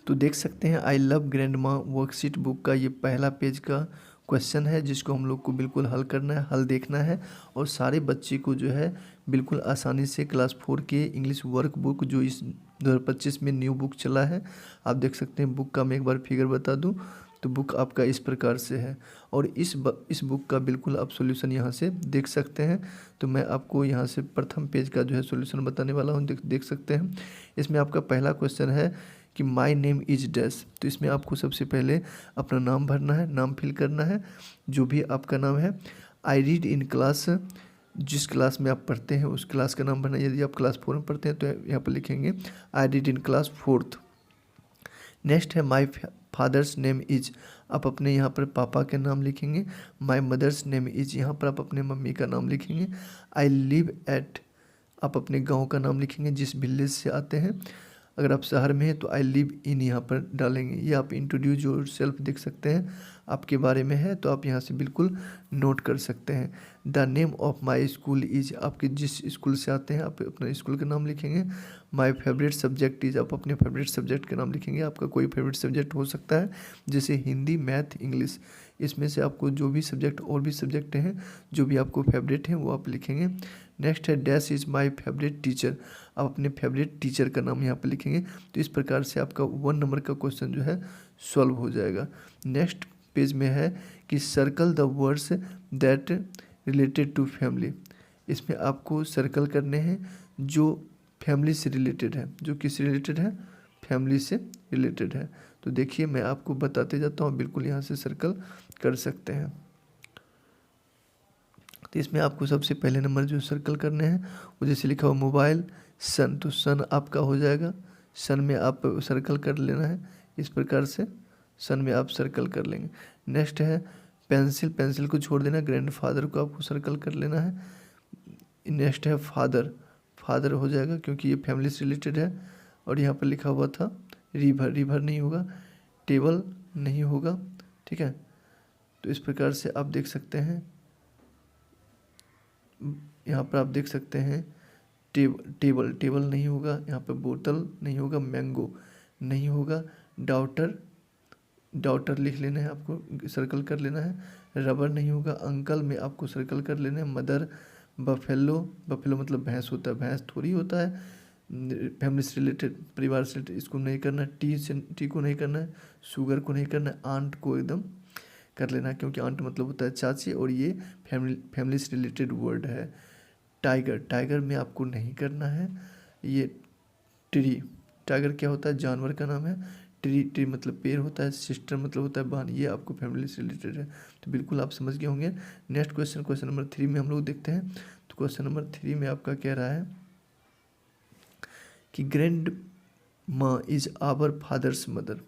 तो देख सकते हैं आई लव ग्रैंड माँ वर्कशीट बुक का ये पहला पेज का क्वेश्चन है, जिसको हम लोग को बिल्कुल हल करना है, हल देखना है। और सारे बच्चे को जो है बिल्कुल आसानी से क्लास 4 के इंग्लिश वर्क बुक जो इस 2025 में न्यू बुक चला है, आप देख सकते हैं। बुक का मैं एक बार फिगर बता दूं तो बुक आपका इस प्रकार से है। और इस बुक का बिल्कुल आप सॉल्यूशन यहाँ से देख सकते हैं। तो मैं आपको यहाँ से प्रथम पेज का जो है सॉल्यूशन बताने वाला हूँ। देख सकते हैं, इसमें आपका पहला क्वेश्चन है कि माई नेम इज डैश। तो इसमें आपको सबसे पहले अपना नाम भरना है, नाम फिल करना है, जो भी आपका नाम है। आई रीड इन क्लास, जिस क्लास में आप पढ़ते हैं उस क्लास का नाम भरना है। यदि आप क्लास 4 में पढ़ते हैं तो यहाँ पर लिखेंगे I read in class 4th। Next है माई फादर्स नेम इज, आप अपने यहाँ पर पापा के नाम लिखेंगे। माई मदर्स नेम इज, यहाँ पर आप अपने मम्मी का नाम लिखेंगे। आई लिव एट, आप अपने गांव का नाम लिखेंगे जिस विलेज से आते हैं। अगर आप शहर में हैं तो आई लिव इन यहाँ पर डालेंगे। ये आप इंट्रोड्यूस योर सेल्फ देख सकते हैं, आपके बारे में है, तो आप यहाँ से बिल्कुल नोट कर सकते हैं। The name of my school is, आपके जिस स्कूल से आते हैं आप अपने स्कूल का नाम लिखेंगे। माई फेवरेट सब्जेक्ट इज, आप अपने फेवरेट सब्जेक्ट का नाम लिखेंगे। आपका कोई फेवरेट सब्जेक्ट हो सकता है, जैसे हिंदी, मैथ, इंग्लिश, इसमें से आपको जो भी सब्जेक्ट और भी सब्जेक्ट हैं जो भी आपको फेवरेट हैं वो आप लिखेंगे। नेक्स्ट है dash is my favourite teacher, आप अपने फेवरेट टीचर का नाम यहाँ पर लिखेंगे। तो इस प्रकार से आपका 1 नंबर का क्वेश्चन जो है सॉल्व हो जाएगा। नेक्स्ट पेज में है कि circle the words that related to family, इसमें आपको सर्कल करने हैं जो फैमिली से रिलेटेड है। जो किस रिलेटेड है? फैमिली से रिलेटेड है। तो देखिए मैं आपको बताते जाता हूँ, बिल्कुल यहाँ से सर्कल कर सकते हैं। तो इसमें आपको सबसे पहले नंबर जो सर्कल करने हैं वो जैसे लिखा हुआ मोबाइल सन, तो सन आपका हो जाएगा। सन में आप सर्कल कर लेना है इस प्रकार से, सन में आप सर्कल कर लेंगे। नेक्स्ट है पेंसिल, पेंसिल को छोड़ देना, ग्रैंडफादर को आपको सर्कल कर लेना है। नेक्स्ट है फादर, फादर हो जाएगा क्योंकि ये फैमिली से रिलेटेड है। और यहाँ पर लिखा हुआ था रिवर, रिवर नहीं होगा, टेबल नहीं होगा, ठीक है। तो इस प्रकार से आप देख सकते हैं, यहाँ पर आप देख सकते हैं टेबल, टेबल नहीं होगा, यहाँ पर बोतल नहीं होगा, मैंगो नहीं होगा, डाउटर, डाउटर लिख लेना है, आपको सर्कल कर लेना है। रबर नहीं होगा, अंकल में आपको सर्कल कर लेना है। मदर, बफेलो, बफेलो मतलब भैंस होता है, भैंस थोड़ी होता है, फैमिली से रिलेटेड, परिवार से रिलेटेड, इसको नहीं करना है। टी को नहीं करना है, शुगर को नहीं करना है, आंट को एकदम कर लेना है क्योंकि आंट मतलब होता है चाची, और ये फैमिली से रिलेटेड वर्ड है। टाइगर, टाइगर में आपको नहीं करना है। ये ट्री, टाइगर क्या होता है? जानवर का नाम है। ट्री, ट्री मतलब पेड़ होता है। सिस्टर मतलब होता है बहन, ये आपको फैमिली से रिलेटेड है। तो बिल्कुल आप समझ गए होंगे। नेक्स्ट क्वेश्चन, क्वेश्चन नंबर 3 में हम लोग देखते हैं। तो क्वेश्चन नंबर 3 में आपका कह रहा है कि grandma is our father's mother,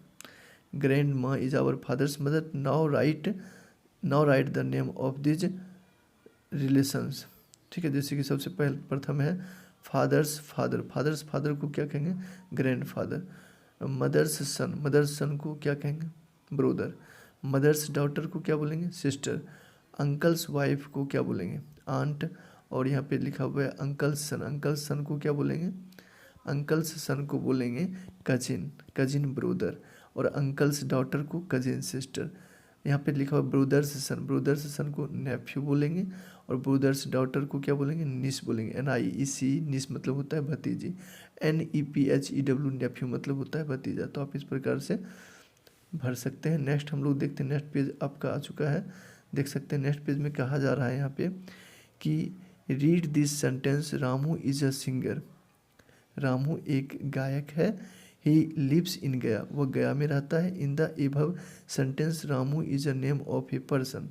grandma is our father's mother, now write the name of these relations, ठीक है। जैसे कि सबसे पहले प्रथम है फादर्स फादर, फादर्स फादर को क्या कहेंगे? Grand father. मदर्स सन, मदर्स सन को क्या कहेंगे? ब्रोदर। मदर्स डॉटर को क्या बोलेंगे? सिस्टर। अंकल्स वाइफ को क्या बोलेंगे? आंट। और यहाँ पे लिखा हुआ है अंकल्स सन, अंकल्स सन को क्या बोलेंगे? अंकल्स सन को बोलेंगे कजिन, कजिन ब्रोदर। और अंकल्स डॉटर को कजिन सिस्टर। यहाँ पे लिखा हुआ ब्रोदर्स सन, ब्रोदर्स सन को नेफ्यू बोलेंगे। और ब्रोदर्स डॉटर को क्या बोलेंगे? निस बोलेंगे, NIEC, निस मतलब होता है भतीजी। NEPHEW नेफ्यू मतलब होता है भतीजा। तो आप इस प्रकार से भर सकते हैं। नेक्स्ट हम लोग देखते हैं, नेक्स्ट पेज आपका आ चुका है, देख सकते हैं। नेक्स्ट पेज में कहा जा रहा है यहाँ पे कि read this sentence, Ramu is a singer, Ramu एक गायक है। ही लिव्स इन गया, वह गया में रहता है। In the above sentence Ramu is a name of a person,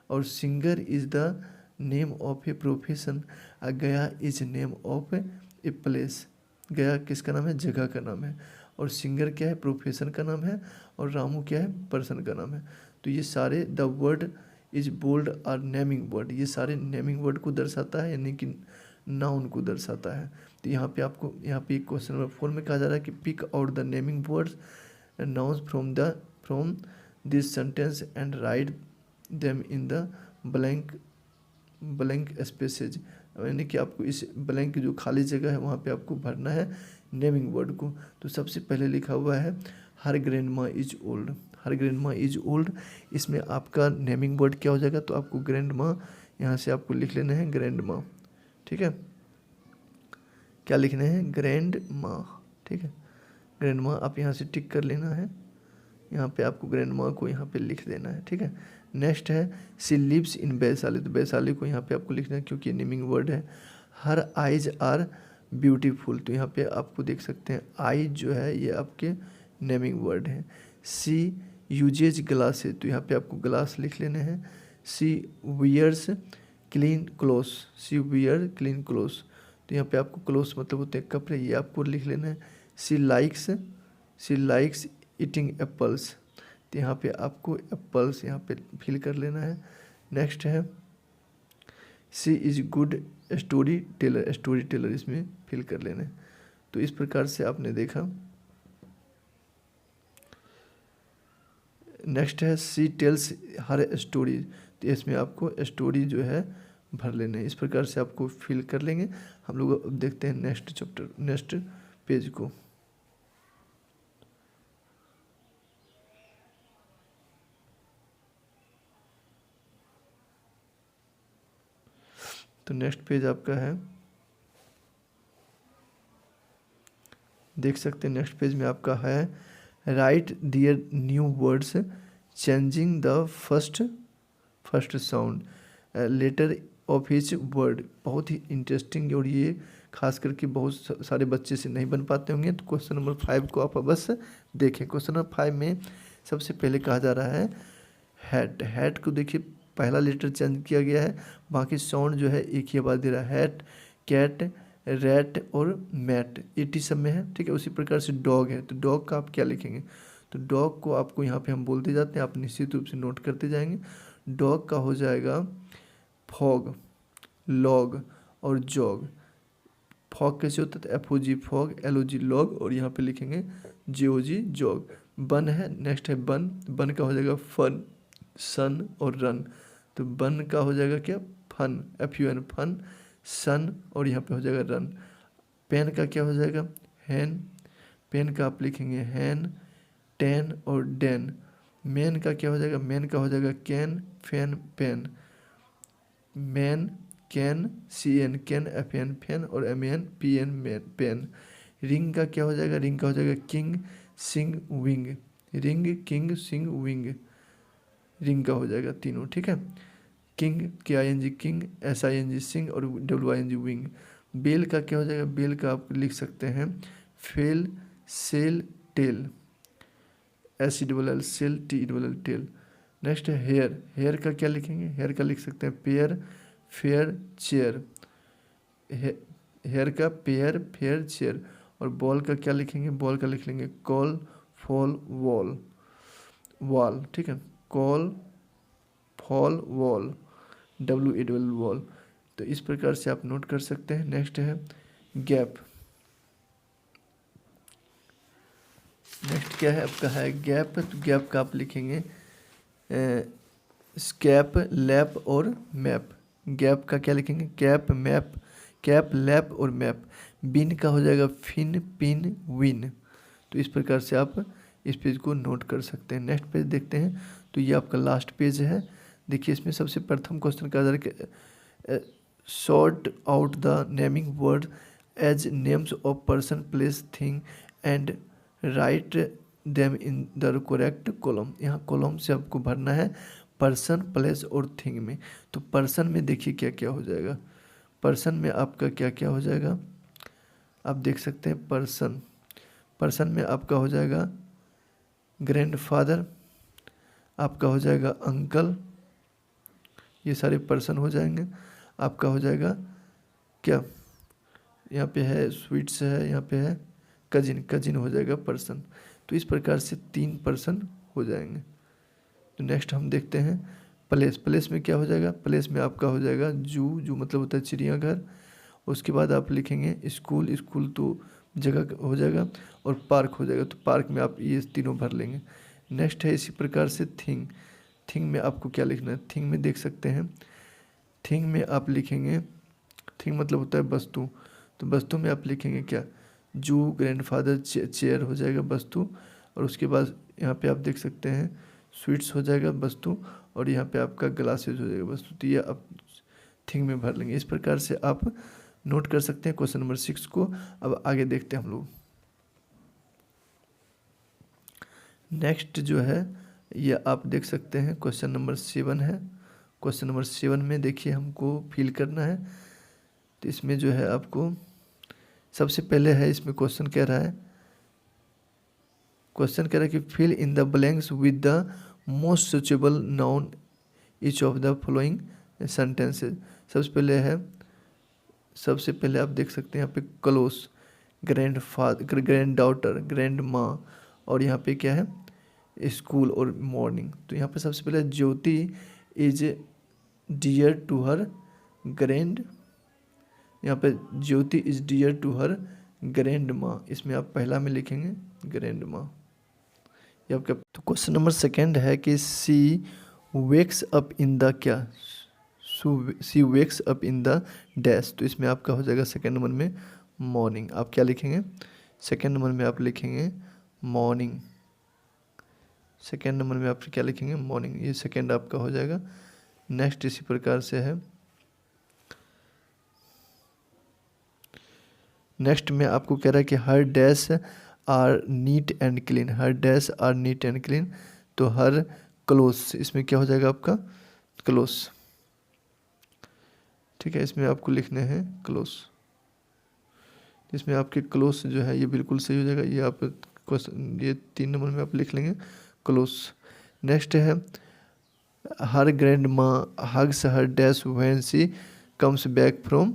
और singer is the name of a profession. Gaya is name of a place, Gaya किसका नाम है? जगह का नाम है। और सिंगर क्या है? प्रोफेशन का नाम है। और रामू क्या है? पर्सन का नाम है। तो ये सारे the word is bold are naming word, ये सारे नेमिंग वर्ड को दर्शाता है, यानी कि नाउन को दर्शाता है। तो यहाँ पे आपको, यहाँ पे क्वेश्चन नंबर 4 में कहा जा रहा है कि pick out the naming words nouns from this sentence and write them in the blank spaces, यानी कि आपको इस ब्लैंक जो खाली जगह है वहाँ पे आपको भरना है नेमिंग वर्ड को। तो सबसे पहले लिखा हुआ है हर grandma is old, her grandma is old, इसमें आपका नेमिंग वर्ड क्या हो जाएगा, तो आपको ग्रैंड माँ यहाँ से आपको लिख लेना है ग्रैंड माँ, ठीक है, क्या लिखना है, ग्रैंड माँ, ठीक है, ग्रैंड माँ आप यहाँ से टिक कर लेना है, यहाँ पे आपको ग्रैंड माँ को यहाँ पे लिख देना है, ठीक है। नेक्स्ट है सी लिव्स इन वैशाली, तो वैशाली को यहाँ पे आपको लिखना है क्योंकि नेमिंग वर्ड है। हर आइज आर ब्यूटीफुल, तो यहाँ पे आपको देख सकते हैं आइज जो है ये आपके नेमिंग वर्ड है। सी यूजेज ग्लासेस, तो यहाँ पे आपको ग्लास लिख लेने हैं। सी वियर्स क्लीन क्लोथ्स, सी वियर क्लीन क्लोथ्स, तो यहाँ पे आपको क्लोथ्स मतलब होते हैं कपड़े, ये आपको लिख लेना है। सी लाइक्स ईटिंग एप्पल्स, तो यहाँ पे आपको एप्पल्स यहाँ पे फिल कर लेना है। नेक्स्ट है सी इज गुड स्टोरी टेलर इसमें फिल कर लेना है। तो इस प्रकार से आपने देखा। नेक्स्ट है सी टेल्स हर स्टोरी, तो इसमें आपको स्टोरी जो है भर लेना है। इस प्रकार से आपको फिल कर लेंगे। हम लोग अब देखते हैं नेक्स्ट चैप्टर, नेक्स्ट पेज को। तो नेक्स्ट पेज आपका है, देख सकते हैं नेक्स्ट पेज में आपका है write their new words changing the first sound letter of which word. बहुत ही इंटरेस्टिंग, और ये खास करके बहुत सारे बच्चे से नहीं बन पाते होंगे। तो क्वेश्चन नंबर 5 को आप बस देखें। क्वेश्चन नंबर 5 में सबसे पहले कहा जा रहा है हैट, हैट को देखिए पहला लेटर चेंज किया गया है, बाकी साउंड जो है एक ही आवाज़ दे रहा है। हैट, कैट, रैट और मैट, एटी सब में है, ठीक है। उसी प्रकार से डॉग है, तो डॉग का आप क्या लिखेंगे, तो डॉग को आपको यहाँ पे हम बोलते जाते हैं, आप निश्चित रूप से नोट करते जाएंगे। डॉग का हो जाएगा फॉग, लॉग और जॉग। फॉग कैसे होता है, FOG फॉग, LOG लॉग, और यहाँ पे लिखेंगे GOG जॉग। बन है, नेक्स्ट है बन, बन का हो जाएगा फन, सन और रन, तो बन का हो जाएगा क्या, फन, FUN फन, सन, और यहाँ पे हो जाएगा रन। पेन का क्या हो जाएगा, हैन, पेन का आप लिखेंगे हैन, टेन और डेन। मैन का क्या हो जाएगा, मैन का हो जाएगा can, fan, pen. Man, can, CN can, FN fan, और MAN PN man, pen. Ring का क्या हो जाएगा, रिंग का हो जाएगा king, sing, wing, ring, king, sing, wing, ring का हो जाएगा तीनों, ठीक है। King, KING king, SING sing, और WING विंग। बेल का क्या हो जाएगा, बेल का आप लिख सकते हैं fell, sell, tell, SELL sell, TELL tell. Next है हेयर, हेयर का क्या लिखेंगे, हेयर का लिख सकते हैं पेयर, फेयर, चेयर। हेयर का पेयर, फेयर, चेयर। और बॉल का क्या लिखेंगे, बॉल का लिख लेंगे कॉल, फॉल, वॉल, वॉल, ठीक है, call, fall, wall, WALL wall. तो इस प्रकार से आप नोट कर सकते हैं। नेक्स्ट है गैप, नेक्स्ट क्या है आपका है गैप, तो गैप का आप लिखेंगे स्कैप, लैप और मैप। गैप का क्या लिखेंगे, कैप, मैप, कैप, लैप और मैप। बिन का हो जाएगा फिन, पिन, विन। तो इस प्रकार से आप इस पेज को नोट कर सकते हैं। नेक्स्ट पेज देखते हैं, तो ये आपका लास्ट पेज है। देखिए इसमें सबसे प्रथम क्वेश्चन का sort out the naming word as names of person, place, thing and write them in the correct column. यहाँ कॉलम से आपको भरना है पर्सन, प्लेस और थिंग में। तो पर्सन में देखिए क्या क्या हो जाएगा, पर्सन में आपका क्या क्या हो जाएगा, आप देख सकते हैं पर्सन, पर्सन में आपका हो जाएगा ग्रैंडफादर, आपका हो जाएगा अंकल, ये सारे पर्सन हो जाएंगे। आपका हो जाएगा क्या, यहाँ पे है स्वीट्स है, यहाँ पे है कजिन, कजिन हो जाएगा पर्सन। तो इस प्रकार से 3 पर्सन हो जाएंगे। तो नेक्स्ट हम देखते हैं प्लेस, प्लेस में क्या हो जाएगा, प्लेस में आपका हो जाएगा जू, जू मतलब होता है चिड़ियाघर। उसके बाद आप लिखेंगे स्कूल, स्कूल तो जगह हो जाएगा, और पार्क हो जाएगा, तो पार्क में आप ये तीनों भर लेंगे। नेक्स्ट है इसी प्रकार से थिंग, थिंग में आपको क्या लिखना है, थिंग में देख सकते हैं, थिंग में आप लिखेंगे, थिंग मतलब होता है वस्तु, तो वस्तु में आप लिखेंगे क्या, जू, ग्रैंडफादर, चेयर हो जाएगा वस्तु, और उसके बाद यहाँ पे आप देख सकते हैं स्वीट्स हो जाएगा वस्तु, और यहाँ पे आपका ग्लासेस हो जाएगा वस्तु। तो ये आप थिंग में भर लेंगे। इस प्रकार से आप नोट कर सकते हैं क्वेश्चन नंबर 6 को। अब आगे देखते हैं हम लोग। नेक्स्ट जो है ये आप देख सकते हैं क्वेश्चन नंबर 7 है। क्वेश्चन नंबर 7 में देखिए हमको फिल करना है। तो इसमें जो है आपको सबसे पहले है, इसमें क्वेश्चन कह रहा है कि fill in the blanks with the most suitable noun each of the following sentences. सबसे पहले आप देख सकते हैं यहाँ पे clues, grandfather, granddaughter, grandma, और यहाँ पे क्या है स्कूल और मॉर्निंग। तो यहाँ पे सबसे पहले Jyoti is dear to her grand, यहाँ पे Jyoti is dear to her grandma, इसमें आप पहला में लिखेंगे ग्रैंड माँ। ये आपका तो क्वेश्चन नंबर 2 है कि she wakes up in the क्या, she wakes up in the dash. तो इसमें आपका हो जाएगा सेकेंड नंबर में मॉर्निंग। आप क्या लिखेंगे, सेकेंड नंबर में आप लिखेंगे मॉर्निंग। सेकेंड नंबर में आप क्या लिखेंगे मॉर्निंग, ये सेकेंड आपका हो जाएगा। नेक्स्ट इसी प्रकार से है। नेक्स्ट में आपको कह रहा है कि her dash are neat and clean, her dash are neat and clean. तो हर क्लोज, इसमें क्या हो जाएगा आपका क्लोज। ठीक है, इसमें आपको लिखने हैं क्लोज। इसमें आपके क्लोज जो है ये बिल्कुल सही हो जाएगा। ये आप क्वेश्चन ये 3 नंबर में आप लिख लेंगे क्लोज। नेक्स्ट है हर ग्रैंड माँ hugs her dash when she comes back from.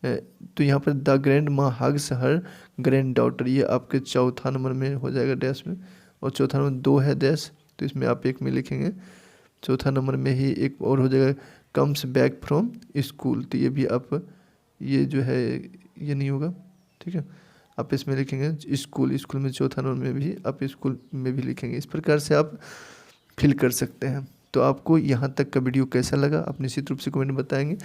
तो यहाँ पर द ग्रैंड माँ हग्स हर ग्रैंड डॉटर, ये आपके चौथा नंबर में हो जाएगा डैश में, और चौथा नंबर 2 है डैश, तो इसमें आप 1 में लिखेंगे। चौथा नंबर में ही एक और हो जाएगा कम्स बैक फ्रॉम स्कूल। तो ये भी आप ये जो है ये नहीं होगा। ठीक है, आप इसमें लिखेंगे स्कूल, स्कूल में चौथा नंबर में भी आप स्कूल में भी लिखेंगे। इस प्रकार से आप फिल कर सकते हैं। तो आपको यहाँ तक का वीडियो कैसा लगा आप निश्चित रूप से कमेंट में बताएंगे।